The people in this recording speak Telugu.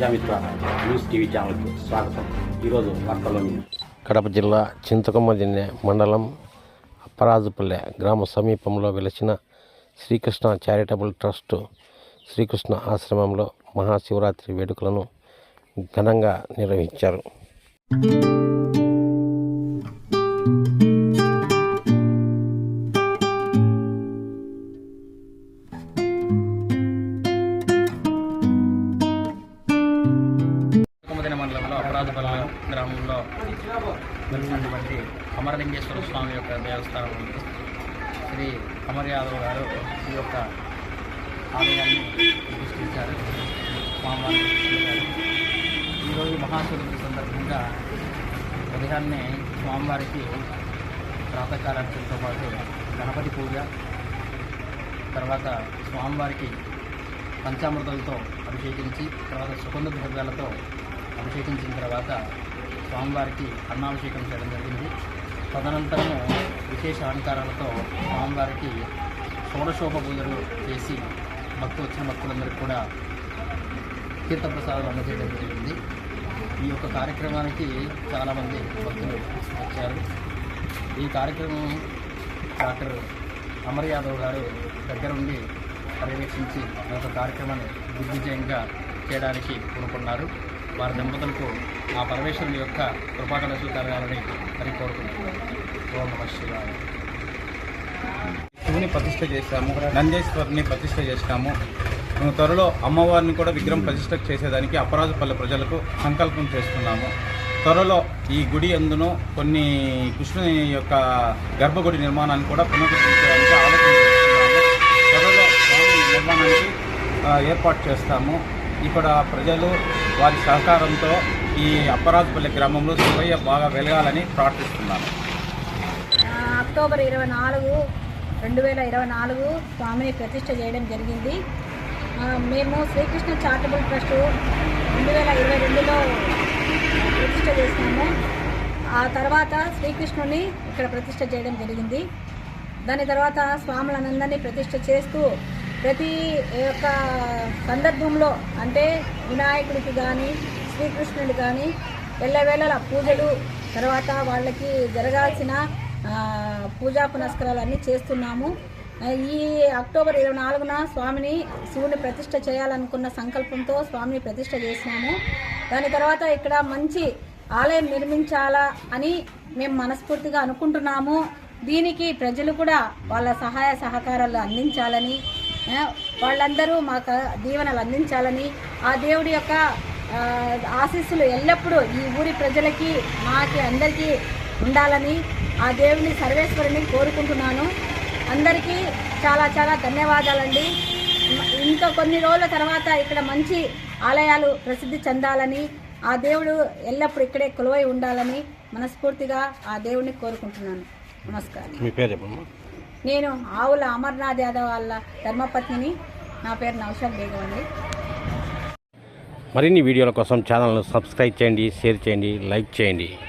ప్రజామిత్ర న్యూస్ టీవీ ఛానల్కు స్వాగతం. ఈరోజు వార్తల్లోని కడప జిల్లా చింతకొమ్మదిన్నె మండలం అప్పరాజుపల్లె గ్రామ సమీపంలో వెలిసిన శ్రీకృష్ణ చారిటబుల్ ట్రస్ట్ శ్రీకృష్ణ ఆశ్రమంలో మహాశివరాత్రి వేడుకలను ఘనంగా నిర్వహించారు. మండలంలో అపరాధపల్లి గ్రామంలో వెలిసినటువంటి అమరలింగేశ్వర స్వామి యొక్క దేవస్థానం ఉంది. శ్రీ అమర్ యాదవ్ గారు ఈ యొక్క ఆలయాన్ని ప్రతిష్ఠించారు. స్వామివారి ఈరోజు మహాశివరాత్రి సందర్భంగా ఉదయాన్నే స్వామివారికి ప్రాతకాలార్చనతో పాటు గణపతి పూజ, తర్వాత స్వామివారికి పంచామృతాలతో అభిషేకించి, తర్వాత సుగంధ ద్రవ్యాలతో అభిషేకించిన తర్వాత స్వామివారికి అన్నాభిషేకం చేయడం జరిగింది. తదనంతరము విశేష అలంకారాలతో స్వామివారికి షోడశోప పూజలు చేసి వచ్చిన భక్తులందరికీ కూడా తీర్థప్రసాదాలు అందజేయడం జరిగింది. ఈ యొక్క కార్యక్రమానికి చాలామంది భక్తులు వచ్చారు. ఈ కార్యక్రమం డాక్టర్ అమర్ యాదవ్ గారు దగ్గరుండి పర్యవేక్షించి ఈ యొక్క కార్యక్రమాన్ని దిగ్విజయంగా చేయడానికి పూనుకున్నారు. వారి దంపతులకు ఆ పరమేశ్వరుని యొక్క కృపాకటాక్షాలు కలగాలని అని కోరుకుంటున్నారు. ఓం నమః శివాయ. శివుని ప్రతిష్ఠ చేశాము, నందేశ్వరిని ప్రతిష్ఠ చేసినాము. త్వరలో అమ్మవారిని కూడా విగ్రహం ప్రతిష్ఠ చేసేదానికి అపరాజపల్లి ప్రజలకు సంకల్పం చేస్తున్నాము. త్వరలో ఈ గుడి అందును కొన్ని కృష్ణుని యొక్క గర్భగుడి నిర్మాణాన్ని కూడా పునరుద్ధరించడానికి ఆలోచన చేస్తున్నాము. త్వరలో స్వామి నిర్మాణానికి ఏర్పాటు చేస్తాము. ఇక్కడ ప్రజలు వారి సహకారంతో ఈ అప్పరాజపల్లి గ్రామంలో శివయ్య బాగా వెలగాలని ప్రార్థిస్తున్నాను. అక్టోబర్ 24, 2024 స్వామిని ప్రతిష్ఠ చేయడం జరిగింది. మేము శ్రీకృష్ణ చారిటబుల్ ట్రస్ట్ 2022లో ప్రతిష్ఠ చేసినాము. ఆ తర్వాత శ్రీకృష్ణుని ఇక్కడ ప్రతిష్ఠ చేయడం జరిగింది. దాని తర్వాత స్వాములందరినీ ప్రతిష్ఠ చేస్తూ ప్రతి యొక్క సందర్భంలో అంటే వినాయకుడికి కానీ శ్రీకృష్ణుడికి కానీ ఎల్లవేళల పూజలు, తర్వాత వాళ్ళకి జరగాల్సిన పూజా పునస్కారాలన్నీ చేస్తున్నాము. ఈ అక్టోబర్ 24న శివుని ప్రతిష్ఠ చేయాలనుకున్న సంకల్పంతో స్వామిని ప్రతిష్ఠ చేసినాము. దాని తర్వాత ఇక్కడ మంచి ఆలయం నిర్మించాలా అని మేము మనస్ఫూర్తిగా అనుకుంటున్నాము. దీనికి ప్రజలు కూడా వాళ్ళ సహాయ సహకారాలు అందించాలని, వాళ్ళందరూ మాకు దీవెనలు అందించాలని, ఆ దేవుడి యొక్క ఆశీస్సులు ఎల్లప్పుడూ ఈ ఊరి ప్రజలకి మాకి అందరికీ ఉండాలని ఆ దేవుని సర్వేశ్వరుని కోరుకుంటున్నాను. అందరికీ చాలా చాలా ధన్యవాదాలండి. ఇంకా కొన్ని రోజుల తర్వాత ఇక్కడ మంచి ఆలయాలు ప్రసిద్ధి చెందాలని, ఆ దేవుడు ఎల్లప్పుడూ ఇక్కడే కొలువై ఉండాలని మనస్ఫూర్తిగా ఆ దేవుడిని కోరుకుంటున్నాను. నమస్కారం. మీ పేరు చెప్పమ్మా? నేను ఆవుల అమర్నాథ్ యాదవ్ వాళ్ళ ధర్మపత్నిని. నా పేరు నౌషాద్ బేగం అండి. మరిన్ని వీడియోల కోసం ఛానల్ను సబ్స్క్రైబ్ చేయండి, షేర్ చేయండి, లైక్ చేయండి.